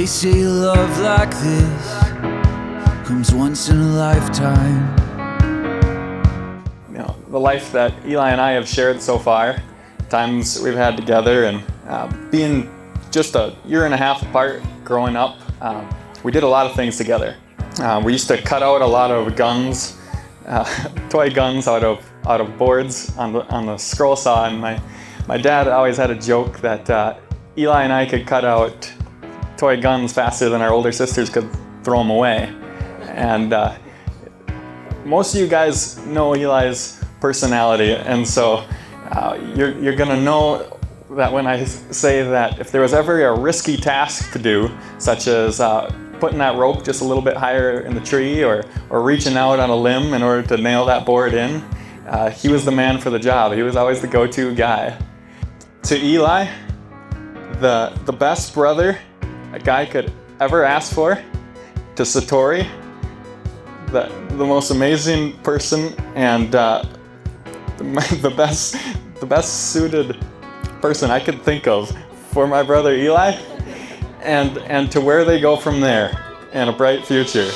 They say love like this comes once in a lifetime. You know, the life that Eli and I have shared so far, times we've had together, and being just a year and a half apart growing up, we did a lot of things together. We used to cut out a lot of guns, toy guns out of boards on the scroll saw, and my dad always had a joke that Eli and I could cut out toy guns faster than our older sisters could throw them away. And most of you guys know Eli's personality, and so you're gonna know that when I say that if there was ever a risky task to do, such as putting that rope just a little bit higher in the tree or reaching out on a limb in order to nail that board in, he was the man for the job. He was always the go-to guy. To Eli, the best brother a guy could ever ask for. To Satori, the most amazing person and the best suited person I could think of for my brother Eli, and to where they go from there and a bright future. You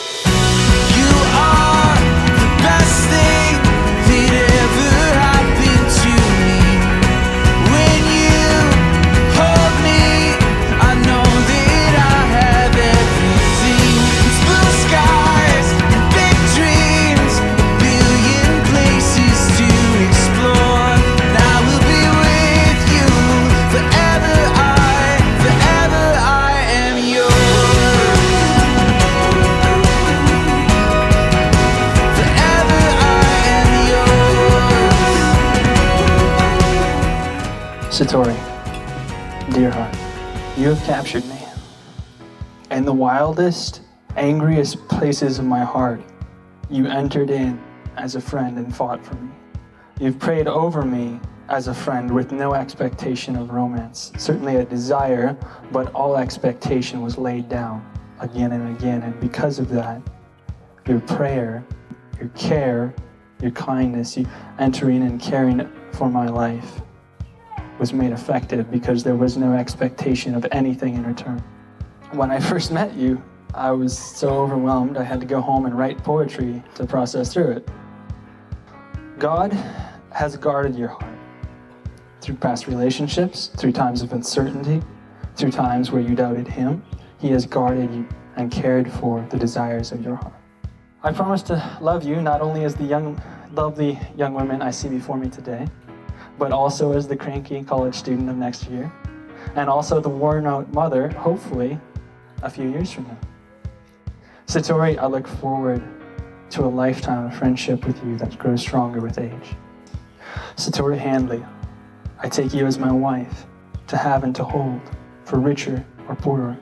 are the best thing that ever happened to me. When you hold me, I know that I have everything. It's blue skies and big dreams, a billion places to explore. And I will be with you forever. Forever I am yours. Forever I am yours. Satori, dear heart, you have captured me. In the wildest, angriest places of my heart, you entered in as a friend and fought for me. You've prayed over me as a friend with no expectation of romance, certainly a desire, but all expectation was laid down again and again. And because of that, your prayer, your care, your kindness, you entering and caring for my life was made effective because there was no expectation of anything in return. When I first met you, I was so overwhelmed I had to go home and write poetry to process through it. God has guarded your heart through past relationships, through times of uncertainty, through times where you doubted Him. He has guarded you and cared for the desires of your heart. I promise to love you not only as the lovely young women I see before me today, but also as the cranky college student of next year, and also the worn-out mother, hopefully, a few years from now. Satori, I look forward to a lifetime of friendship with you that grows stronger with age. Satori Handley, I take you as my wife, to have and to hold, for richer or poorer,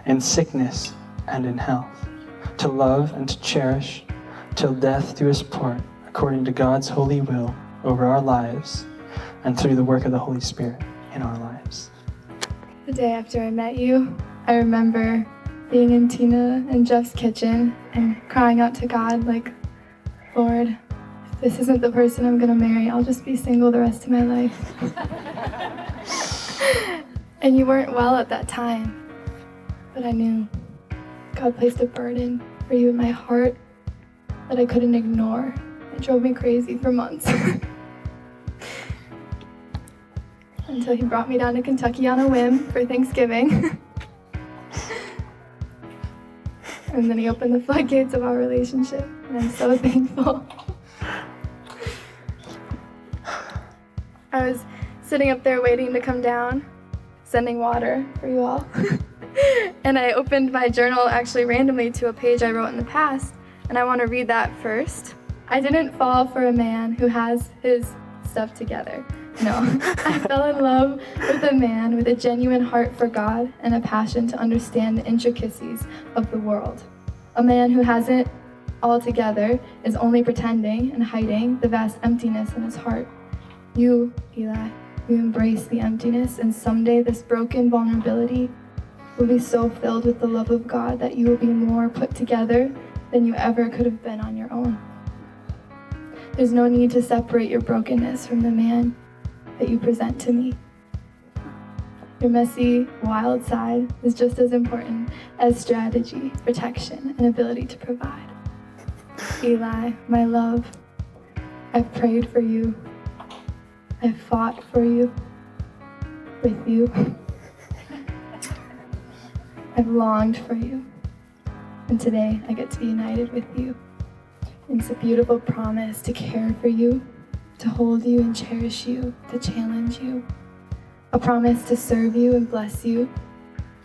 in sickness and in health, to love and to cherish, till death do us part, according to God's holy will over our lives, and through the work of the Holy Spirit in our lives. The day after I met you, I remember being in Tina and Jeff's kitchen and crying out to God like, Lord, if this isn't the person I'm gonna marry, I'll just be single the rest of my life. And you weren't well at that time, but I knew God placed a burden for you in my heart that I couldn't ignore. It drove me crazy for months. Until He brought me down to Kentucky on a whim for Thanksgiving. And then He opened the floodgates of our relationship, and I'm so thankful. I was sitting up there waiting to come down, sending water for you all. And I opened my journal actually randomly to a page I wrote in the past, and I want to read that first. I didn't fall for a man who has his stuff together. No, I fell in love with a man with a genuine heart for God and a passion to understand the intricacies of the world. A man who has it all together is only pretending and hiding the vast emptiness in his heart. You, Eli, you embrace the emptiness, and someday this broken vulnerability will be so filled with the love of God that you will be more put together than you ever could have been on your own. There's no need to separate your brokenness from the man that you present to me. Your messy, wild side is just as important as strategy, protection, and ability to provide. Eli, my love, I've prayed for you. I've fought for you, with you. I've longed for you. And today I get to be united with you. And it's a beautiful promise to care for you, to hold you and cherish you, to challenge you. A promise to serve you and bless you,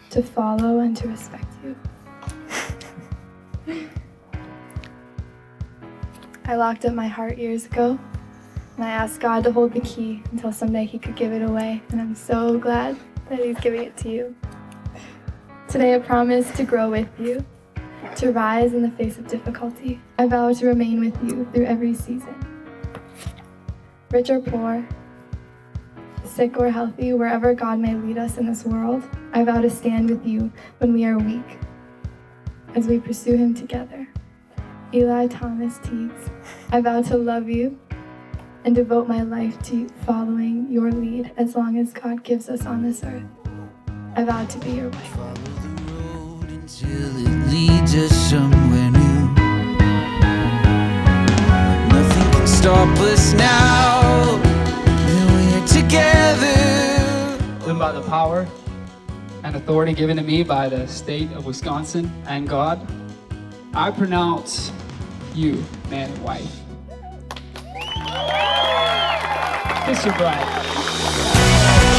to follow and to respect you. I locked up my heart years ago, and I asked God to hold the key until someday He could give it away, and I'm so glad that He's giving it to you. Today I promise to grow with you, to rise in the face of difficulty. I vow to remain with you through every season. Rich or poor, sick or healthy, wherever God may lead us in this world, I vow to stand with you when we are weak, as we pursue Him together. Eli Thomas Tiegs, I vow to love you and devote my life to following your lead as long as God gives us on this earth. I vow to be your wife. Follow the road until it leads us somewhere new. Nothing can stop us now. We're together. Live by the power and authority given to me by the state of Wisconsin and God, I pronounce you man and wife. Kiss your bride.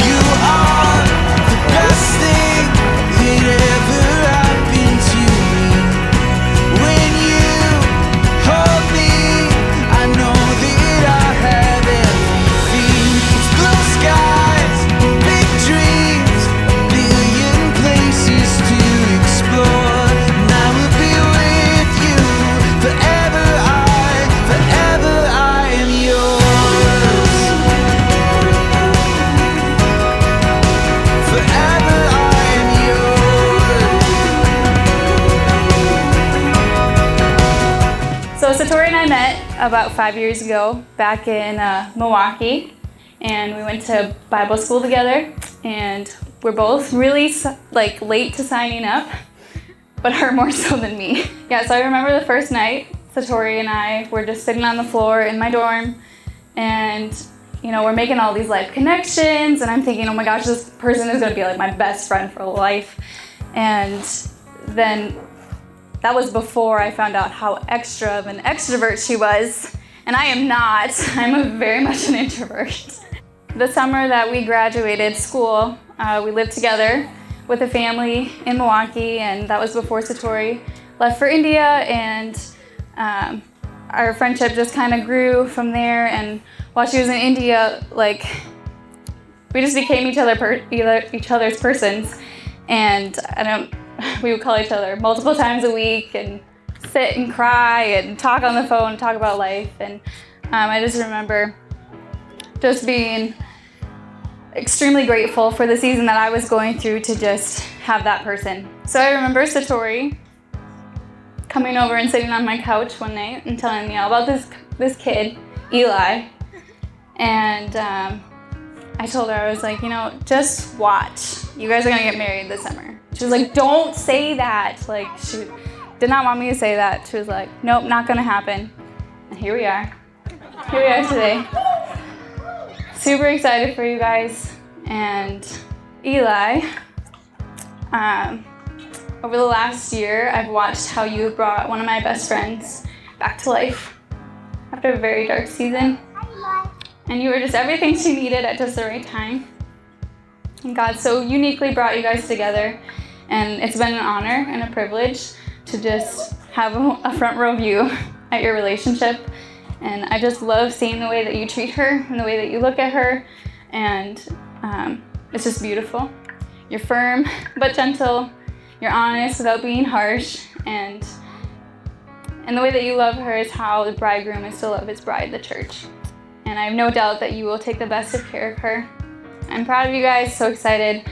You are the best thing that ever happened to me. When you hold me, I know that I have everything. It's blue skies, big dreams, a billion places to explore. And I will be with you forever. Forever I am yours. Forever I am yours. So Satori and I met about 5 years ago back in Milwaukee, and we went to Bible school together, and we're both really late to signing up, but her more so than me. Yeah, so I remember the first night, Satori and I were just sitting on the floor in my dorm, and we're making all these life connections, and I'm thinking, oh my gosh, this person is gonna be like my best friend for life. And then that was before I found out how extra of an extrovert she was, and I am not. I'm very much an introvert. The summer that we graduated school, we lived together with a family in Milwaukee, and that was before Satori left for India, and our friendship just kind of grew from there. And while she was in India, we just became each other's persons, and we would call each other multiple times a week and sit and cry and talk on the phone, talk about life. And I just remember just being extremely grateful for the season that I was going through to just have that person. So I remember Satori coming over and sitting on my couch one night and telling me all about this kid, Eli. And I told her, I was like, just watch. You guys are gonna get married this summer. She was like, don't say that. She did not want me to say that. She was like, nope, not gonna happen. And here we are. Here we are today. Super excited for you guys. And Eli, over the last year, I've watched how you have brought one of my best friends back to life after a very dark season. And you were just everything she needed at just the right time. And God so uniquely brought you guys together. And it's been an honor and a privilege to just have a front row view at your relationship. And I just love seeing the way that you treat her and the way that you look at her. And it's just beautiful. You're firm but gentle. You're honest without being harsh. And the way that you love her is how the bridegroom is to love his bride, the church. And I have no doubt that you will take the best of care of her. I'm proud of you guys, so excited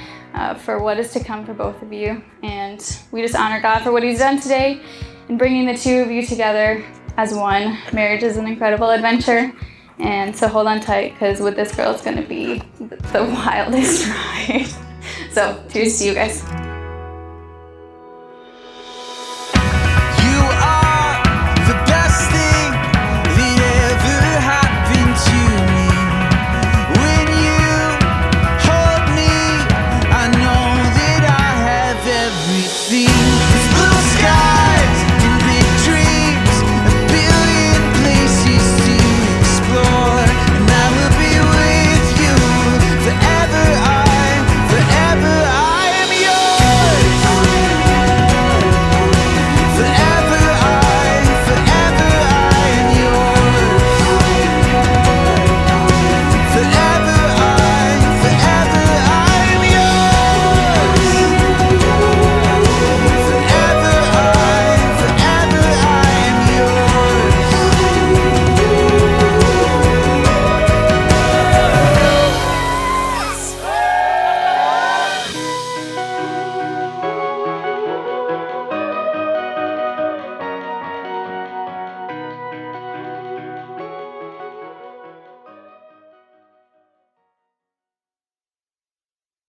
for what is to come for both of you. And we just honor God for what He's done today in bringing the two of you together as one. Marriage is an incredible adventure. And so hold on tight, because with this girl, it's going to be the wildest ride. So cheers to you guys.